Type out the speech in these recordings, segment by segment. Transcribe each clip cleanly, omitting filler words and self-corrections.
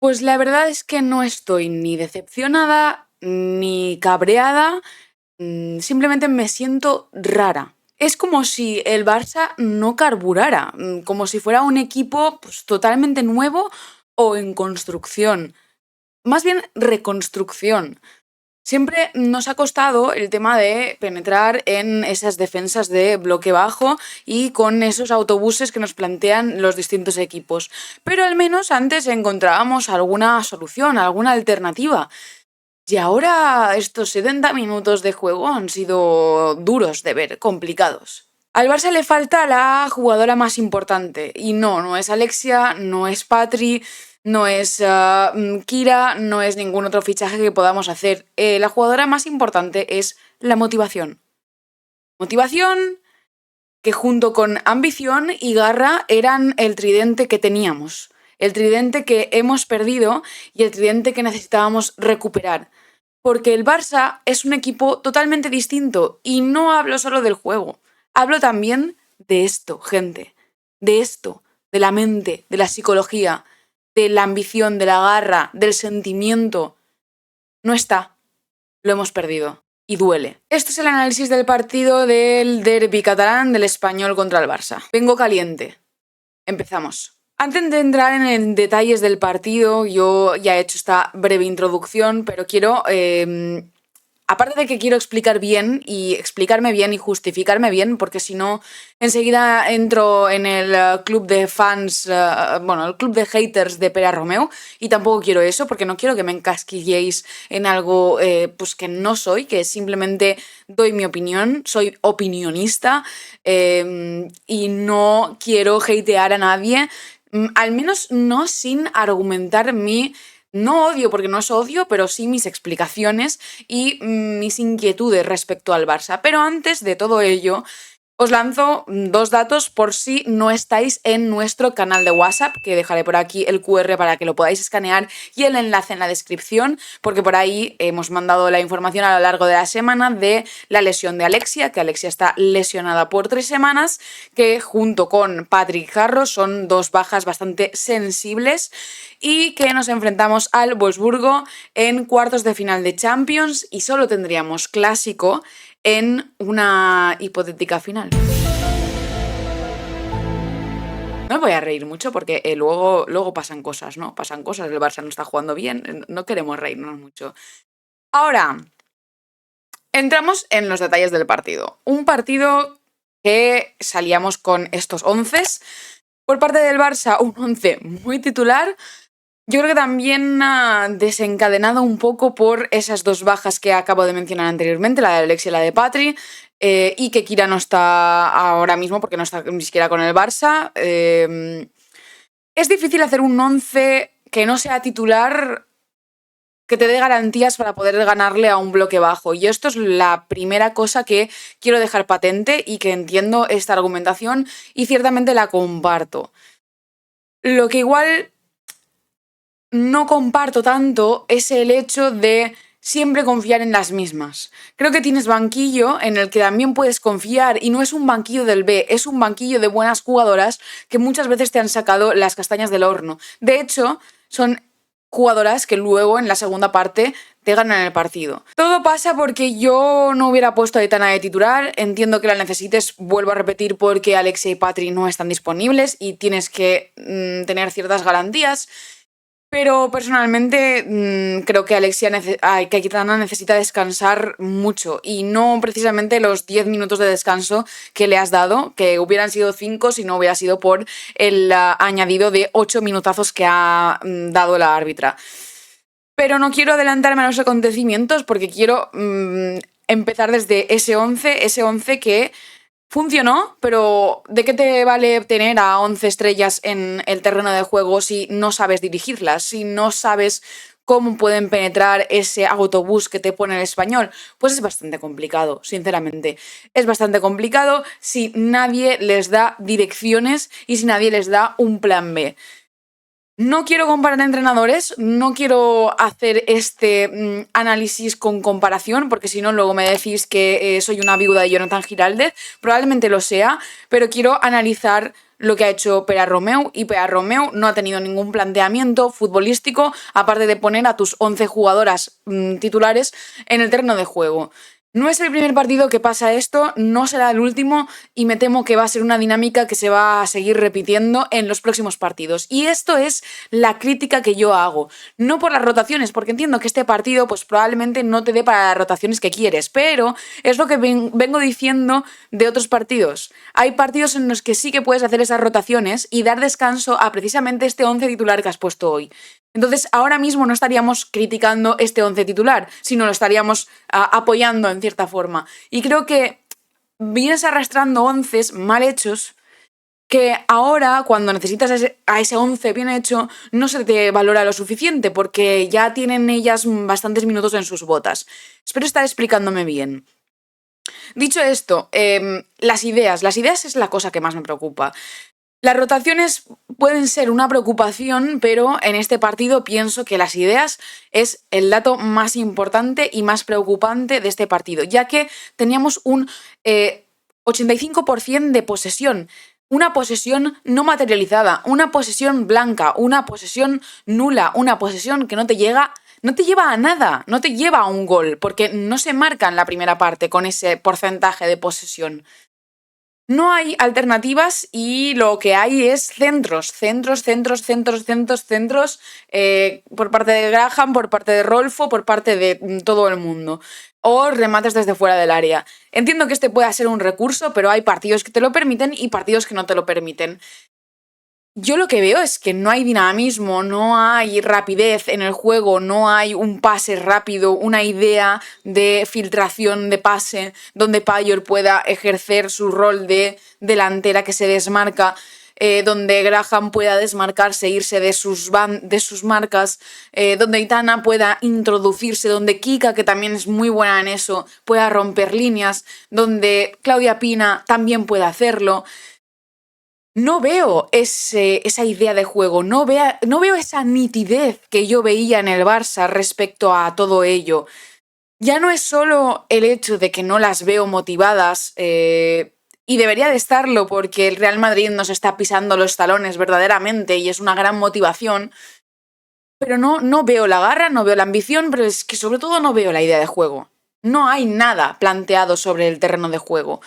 Pues la verdad es que no estoy ni decepcionada ni cabreada, simplemente me siento rara. Es como si el Barça no carburara, como si fuera un equipo pues, totalmente nuevo o en construcción. Más bien reconstrucción. Siempre nos ha costado el tema de penetrar en esas defensas de bloque bajo y con esos autobuses que nos plantean los distintos equipos. Pero al menos antes encontrábamos alguna solución, alguna alternativa. Y ahora estos 70 minutos de juego han sido duros de ver, complicados. Al Barça le falta la jugadora más importante. Y no es Alexia, no es Patri, no es Kira, no es ningún otro fichaje que podamos hacer. La jugadora más importante es la motivación. Motivación que junto con ambición y garra eran el tridente que teníamos. El tridente que hemos perdido y el tridente que necesitábamos recuperar. Porque el Barça es un equipo totalmente distinto y no hablo solo del juego. Hablo también de esto, gente. De esto, de la mente, de la psicología, de la ambición, de la garra, del sentimiento. No está. Lo hemos perdido. Y duele. Esto es el análisis del partido del derbi catalán del Español contra el Barça. Vengo caliente. Empezamos. Antes de entrar en detalles del partido, yo ya he hecho esta breve introducción, pero quiero, aparte de que quiero explicar bien y explicarme bien y justificarme bien, porque si no, enseguida entro en el club de fans, el club de haters de Pere Romeu, y tampoco quiero eso, porque no quiero que me encasquilléis en algo pues que no soy, que simplemente doy mi opinión, soy opinionista y no quiero hatear a nadie. Al menos no sin argumentar no odio, porque no es odio, pero sí mis explicaciones y mis inquietudes respecto al Barça. Pero antes de todo ello, os lanzo dos datos por si no estáis en nuestro canal de WhatsApp, que dejaré por aquí el QR para que lo podáis escanear y el enlace en la descripción, porque por ahí hemos mandado la información a lo largo de la semana de la lesión de Alexia, que Alexia está lesionada por 3 semanas, que junto con Patrick Jarro son dos bajas bastante sensibles y que nos enfrentamos al Wolfsburgo en cuartos de final de Champions y solo tendríamos clásico en una hipotética final. No me voy a reír mucho porque luego pasan cosas, ¿no? Pasan cosas, el Barça no está jugando bien, no queremos reírnos mucho. Ahora, entramos en los detalles del partido. Un partido que salíamos con estos 11. Por parte del Barça, un 11 muy titular. Yo creo que también ha desencadenado un poco por esas dos bajas que acabo de mencionar anteriormente, la de Alexia y la de Patri, y que Kira no está ahora mismo porque no está ni siquiera con el Barça. Es difícil hacer un 11 que no sea titular, que te dé garantías para poder ganarle a un bloque bajo. Y esto es la primera cosa que quiero dejar patente y que entiendo esta argumentación y ciertamente la comparto. Lo que igual no comparto tanto es el hecho de siempre confiar en las mismas. Creo que tienes banquillo en el que también puedes confiar y no es un banquillo del B, es un banquillo de buenas jugadoras que muchas veces te han sacado las castañas del horno. De hecho, son jugadoras que luego en la segunda parte te ganan el partido. Todo pasa porque yo no hubiera puesto a Aitana de titular, entiendo que la necesites, vuelvo a repetir, porque Alexia y Patri no están disponibles y tienes que tener ciertas garantías. Pero personalmente creo que que Aitana necesita descansar mucho y no precisamente los 10 minutos de descanso que le has dado, que hubieran sido 5 si no hubiera sido por el añadido de 8 minutazos que ha dado la árbitra. Pero no quiero adelantarme a los acontecimientos porque quiero empezar desde ese 11 que funcionó, pero ¿de qué te vale tener a 11 estrellas en el terreno de juego si no sabes dirigirlas, si no sabes cómo pueden penetrar ese autobús que te pone el Español? Pues es bastante complicado, sinceramente. Es bastante complicado si nadie les da direcciones y si nadie les da un plan B. No quiero comparar entrenadores, no quiero hacer este análisis con comparación, porque si no luego me decís que soy una viuda de Jonathan Giraldez, probablemente lo sea, pero quiero analizar lo que ha hecho Pere Romeu, y Pere Romeu no ha tenido ningún planteamiento futbolístico aparte de poner a tus 11 jugadoras titulares en el terreno de juego. No es el primer partido que pasa esto, no será el último, y me temo que va a ser una dinámica que se va a seguir repitiendo en los próximos partidos. Y esto es la crítica que yo hago. No por las rotaciones, porque entiendo que este partido pues probablemente no te dé para las rotaciones que quieres, pero es lo que vengo diciendo de otros partidos. Hay partidos en los que sí que puedes hacer esas rotaciones y dar descanso a precisamente este 11 titular que has puesto hoy. Entonces, ahora mismo no estaríamos criticando este 11 titular, sino lo estaríamos apoyando en cierta forma. Y creo que vienes arrastrando 11 mal hechos que ahora, cuando necesitas a ese 11 bien hecho, no se te valora lo suficiente porque ya tienen ellas bastantes minutos en sus botas. Espero estar explicándome bien. Dicho esto, las ideas es la cosa que más me preocupa. Las rotaciones pueden ser una preocupación, pero en este partido pienso que las ideas es el dato más importante y más preocupante de este partido, ya que teníamos un 85% de posesión, una posesión no materializada, una posesión blanca, una posesión nula, una posesión que no te lleva a nada, no te lleva a un gol, porque no se marca en la primera parte con ese porcentaje de posesión. No hay alternativas y lo que hay es centros, por parte de Graham, por parte de Rolfo, por parte de todo el mundo. O remates desde fuera del área. Entiendo que este pueda ser un recurso, pero hay partidos que te lo permiten y partidos que no te lo permiten. Yo lo que veo es que no hay dinamismo, no hay rapidez en el juego, no hay un pase rápido, una idea de filtración de pase donde Payor pueda ejercer su rol de delantera que se desmarca, donde Graham pueda desmarcarse, irse de sus marcas, donde Aitana pueda introducirse, donde Kika, que también es muy buena en eso, pueda romper líneas, donde Claudia Pina también pueda hacerlo. No veo esa idea de juego, no veo esa nitidez que yo veía en el Barça respecto a todo ello. Ya no es solo el hecho de que no las veo motivadas, y debería de estarlo porque el Real Madrid nos está pisando los talones verdaderamente y es una gran motivación, pero no veo la garra, no veo la ambición, pero es que sobre todo no veo la idea de juego. No hay nada planteado sobre el terreno de juego.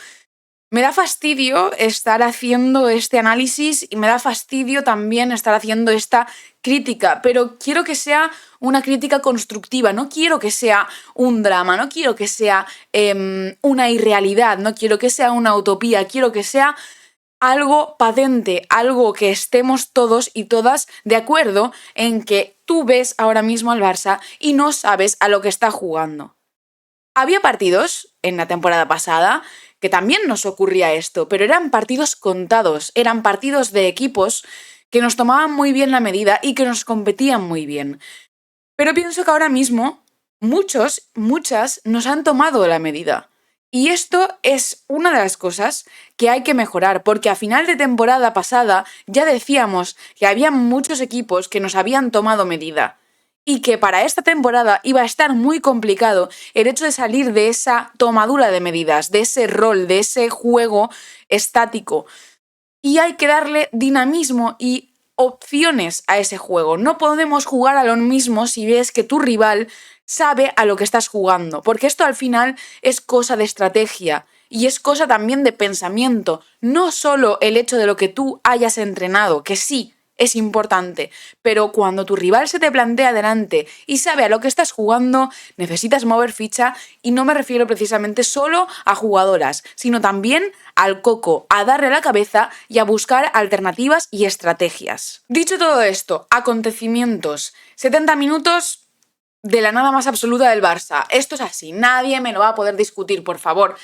Me da fastidio estar haciendo este análisis y me da fastidio también estar haciendo esta crítica, pero quiero que sea una crítica constructiva, no quiero que sea un drama, no quiero que sea una irrealidad, no quiero que sea una utopía, quiero que sea algo patente, algo que estemos todos y todas de acuerdo en que tú ves ahora mismo al Barça y no sabes a lo que está jugando. Había partidos en la temporada pasada que también nos ocurría esto, pero eran partidos contados, eran partidos de equipos que nos tomaban muy bien la medida y que nos competían muy bien. Pero pienso que ahora mismo muchas nos han tomado la medida. Y esto es una de las cosas que hay que mejorar, porque a final de temporada pasada ya decíamos que había muchos equipos que nos habían tomado medida. Y que para esta temporada iba a estar muy complicado el hecho de salir de esa tomadura de medidas, de ese rol, de ese juego estático. Y hay que darle dinamismo y opciones a ese juego. No podemos jugar a lo mismo si ves que tu rival sabe a lo que estás jugando, porque esto al final es cosa de estrategia y es cosa también de pensamiento, no solo el hecho de lo que tú hayas entrenado, que sí, es importante, pero cuando tu rival se te plantea delante y sabe a lo que estás jugando, necesitas mover ficha, y no me refiero precisamente solo a jugadoras, sino también al coco, a darle a la cabeza y a buscar alternativas y estrategias. Dicho todo esto, acontecimientos, 70 minutos de la nada más absoluta del Barça. Esto es así, nadie me lo va a poder discutir, por favor.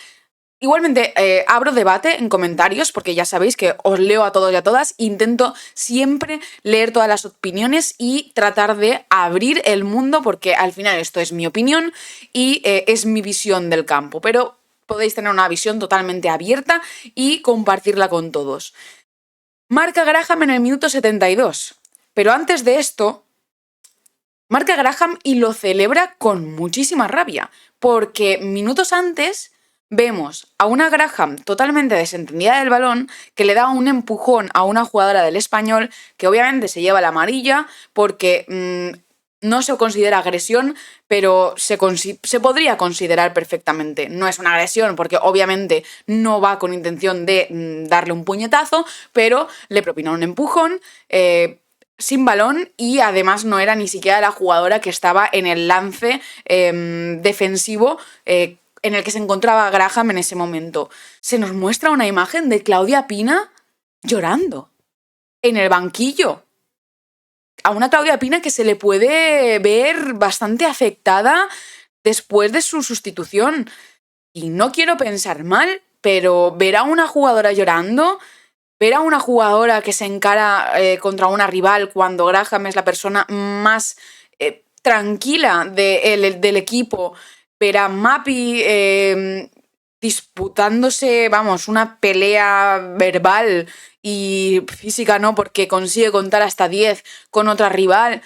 Igualmente, abro debate en comentarios porque ya sabéis que os leo a todos y a todas. Intento siempre leer todas las opiniones y tratar de abrir el mundo porque al final esto es mi opinión y es mi visión del campo. Pero podéis tener una visión totalmente abierta y compartirla con todos. Marca Graham en el minuto 72. Pero antes de esto, marca Graham y lo celebra con muchísima rabia porque minutos antes Vemos a una Graham totalmente desentendida del balón que le da un empujón a una jugadora del Español que obviamente se lleva la amarilla porque no se considera agresión, pero se podría considerar perfectamente. No es una agresión porque obviamente no va con intención de darle un puñetazo, pero le propina un empujón. Sin balón y además no era ni siquiera la jugadora que estaba en el lance defensivo en el que se encontraba Graham en ese momento. Se nos muestra una imagen de Claudia Pina llorando en el banquillo. A una Claudia Pina que se le puede ver bastante afectada después de su sustitución. Y no quiero pensar mal, pero ver a una jugadora llorando, ver a una jugadora que se encara contra una rival cuando Graham es la persona más tranquila del equipo, ver a Mapi disputándose, vamos, una pelea verbal y física, ¿no? Porque consigue contar hasta 10 con otra rival.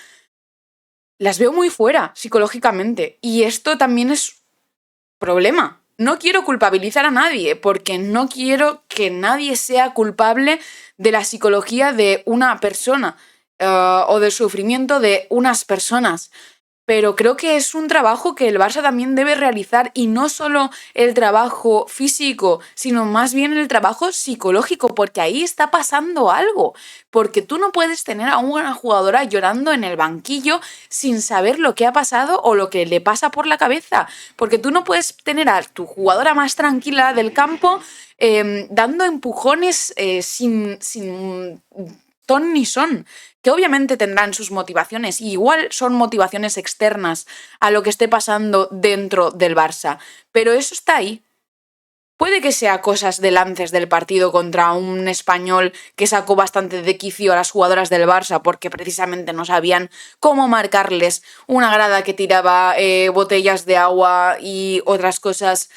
Las veo muy fuera psicológicamente. Y esto también es problema. No quiero culpabilizar a nadie, porque no quiero que nadie sea culpable de la psicología de una persona o del sufrimiento de unas personas. Pero creo que es un trabajo que el Barça también debe realizar y no solo el trabajo físico, sino más bien el trabajo psicológico, porque ahí está pasando algo. Porque tú no puedes tener a una jugadora llorando en el banquillo sin saber lo que ha pasado o lo que le pasa por la cabeza. Porque tú no puedes tener a tu jugadora más tranquila del campo dando empujones sin ton ni son, que obviamente tendrán sus motivaciones y igual son motivaciones externas a lo que esté pasando dentro del Barça, pero eso está ahí. Puede que sea cosas de lances del partido contra un español que sacó bastante de quicio a las jugadoras del Barça porque precisamente no sabían cómo marcarles una grada que tiraba botellas de agua y otras cosas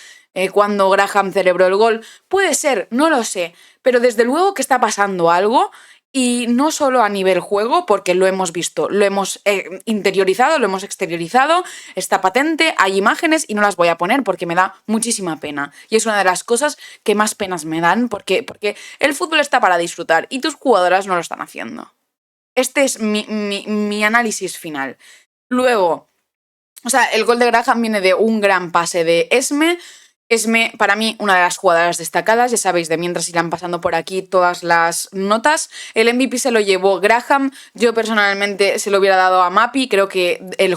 cuando Graham celebró el gol. Puede ser, no lo sé, pero desde luego que está pasando algo. Y no solo a nivel juego, porque lo hemos visto, lo hemos interiorizado, lo hemos exteriorizado, está patente, hay imágenes y no las voy a poner porque me da muchísima pena. Y es una de las cosas que más penas me dan porque el fútbol está para disfrutar y tus jugadoras no lo están haciendo. Este es mi análisis final. Luego, o sea, el gol de Graham viene de un gran pase de Esme. Esme, para mí, una de las jugadoras destacadas. Ya sabéis, de mientras irán pasando por aquí todas las notas. El MVP se lo llevó Graham. Yo personalmente se lo hubiera dado a Mapi. Creo que el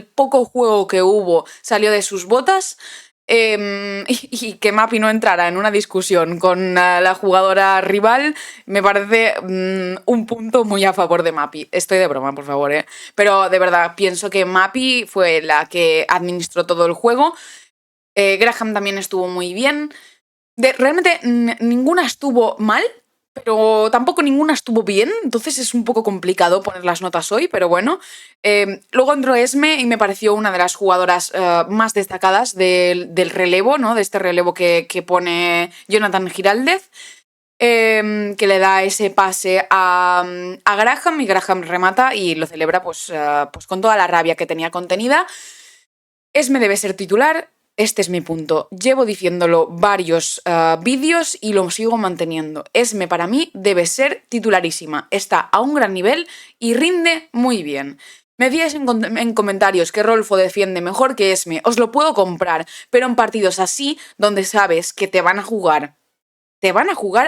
poco juego que hubo salió de sus botas. Y que Mapi no entrara en una discusión con la jugadora rival me parece un punto muy a favor de Mapi. Estoy de broma, por favor, ¿eh? Pero de verdad, pienso que Mapi fue la que administró todo el juego. Graham también estuvo muy bien. Realmente ninguna estuvo mal, pero tampoco ninguna estuvo bien, entonces es un poco complicado poner las notas hoy, pero bueno. Luego entró Esme y me pareció una de las jugadoras más destacadas del relevo, ¿no? De este relevo que pone Jonathan Giraldez, que le da ese pase a Graham y Graham remata y lo celebra pues con toda la rabia que tenía contenida. Esme debe ser titular. Este es mi punto. Llevo diciéndolo varios vídeos y lo sigo manteniendo. Esme para mí debe ser titularísima. Está a un gran nivel y rinde muy bien. Me decíais en comentarios que Rolfo defiende mejor que Esme. Os lo puedo comprar, pero en partidos así, donde sabes que te van a jugar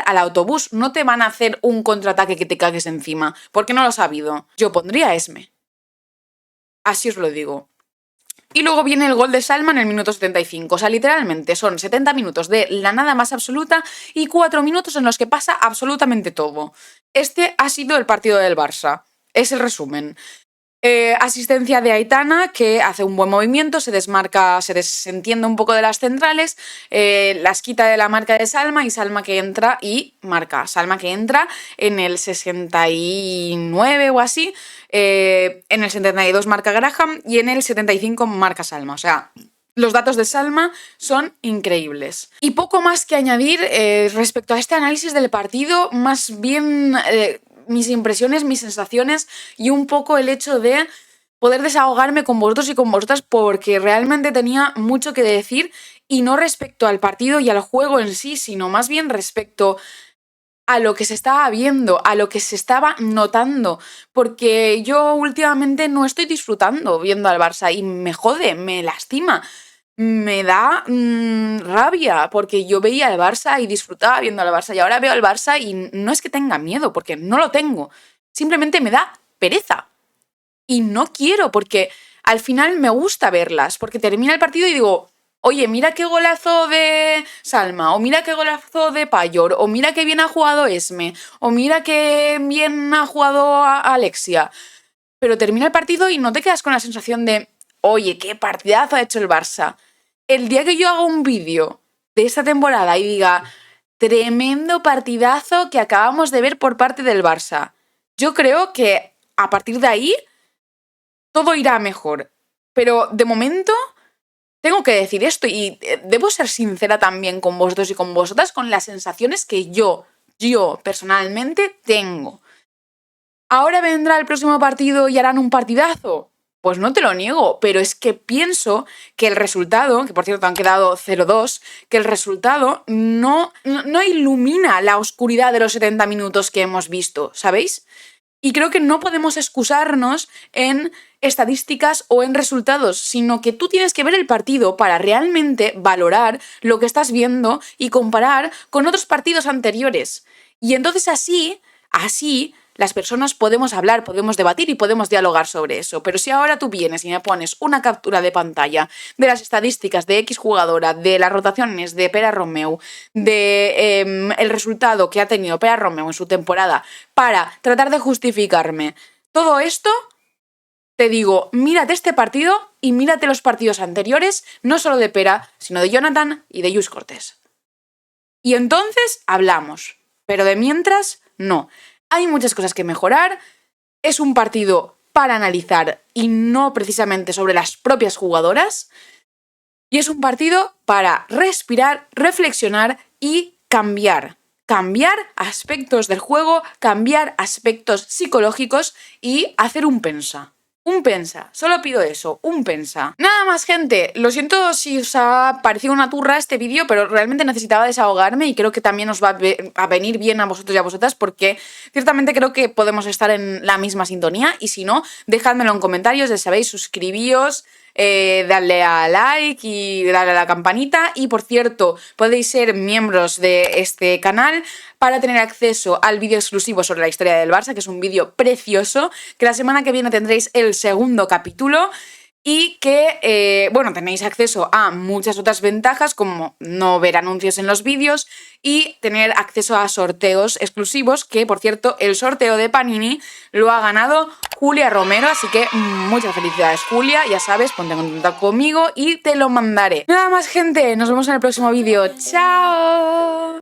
al autobús, no te van a hacer un contraataque que te cagues encima, porque no lo has sabido. Yo pondría a Esme. Así os lo digo. Y luego viene el gol de Salma en el minuto 75. O sea, literalmente son 70 minutos de la nada más absoluta y 4 minutos en los que pasa absolutamente todo. Este ha sido el partido del Barça. Es el resumen. Asistencia de Aitana, que hace un buen movimiento, se desmarca, se desentiende un poco de las centrales, las quita de la marca de Salma y Salma que entra y marca. Salma que entra en el 69 o así, en el 72 marca Graham y en el 75 marca Salma. O sea, los datos de Salma son increíbles. Y poco más que añadir respecto a este análisis del partido, más bien mis impresiones, mis sensaciones y un poco el hecho de poder desahogarme con vosotros y con vosotras porque realmente tenía mucho que decir y no respecto al partido y al juego en sí, sino más bien respecto a lo que se estaba viendo, a lo que se estaba notando, porque yo últimamente no estoy disfrutando viendo al Barça y me jode, me lastima, me da rabia, porque yo veía al Barça y disfrutaba viendo al Barça y ahora veo al Barça y no es que tenga miedo, porque no lo tengo, simplemente me da pereza y no quiero, porque al final me gusta verlas, porque termina el partido y digo, oye, mira qué golazo de Salma, o mira qué golazo de Payor, o mira qué bien ha jugado Esme, o mira qué bien ha jugado Alexia. Pero termina el partido y no te quedas con la sensación de, oye, qué partidazo ha hecho el Barça. El día que yo haga un vídeo de esta temporada y diga, tremendo partidazo que acabamos de ver por parte del Barça, yo creo que a partir de ahí todo irá mejor. Pero de momento tengo que decir esto y debo ser sincera también con vosotros y con vosotras con las sensaciones que yo personalmente tengo. ¿Ahora vendrá el próximo partido y harán un partidazo? Pues no te lo niego, pero es que pienso que el resultado, que por cierto han quedado 0-2, que el resultado no ilumina la oscuridad de los 70 minutos que hemos visto, ¿sabéis? Y creo que no podemos excusarnos en estadísticas o en resultados, sino que tú tienes que ver el partido para realmente valorar lo que estás viendo y comparar con otros partidos anteriores. Y entonces así, las personas podemos hablar, podemos debatir y podemos dialogar sobre eso. Pero si ahora tú vienes y me pones una captura de pantalla de las estadísticas de X jugadora, de las rotaciones de Pere Romeu, de el resultado que ha tenido Pere Romeu en su temporada, para tratar de justificarme todo esto, te digo, mírate este partido y mírate los partidos anteriores, no solo de Pera, sino de Jonathan y de Lluís Cortés. Y entonces hablamos, pero de mientras, no. Hay muchas cosas que mejorar, es un partido para analizar y no precisamente sobre las propias jugadoras, y es un partido para respirar, reflexionar y cambiar. Cambiar aspectos del juego, cambiar aspectos psicológicos y hacer un pensa. Un pensa, solo pido eso, un pensa. Nada más, gente, lo siento si os ha parecido una turra este vídeo, pero realmente necesitaba desahogarme y creo que también os va a venir bien a vosotros y a vosotras porque ciertamente creo que podemos estar en la misma sintonía y si no, dejádmelo en comentarios, ya sabéis, suscribíos, darle a like y darle a la campanita y por cierto podéis ser miembros de este canal para tener acceso al vídeo exclusivo sobre la historia del Barça, que es un vídeo precioso, que la semana que viene tendréis el segundo capítulo y que, tenéis acceso a muchas otras ventajas como no ver anuncios en los vídeos y tener acceso a sorteos exclusivos, que por cierto el sorteo de Panini lo ha ganado Julia Romero, así que muchas felicidades Julia, ya sabes, ponte en contacto conmigo y te lo mandaré. Nada más, gente, nos vemos en el próximo vídeo. ¡Chao!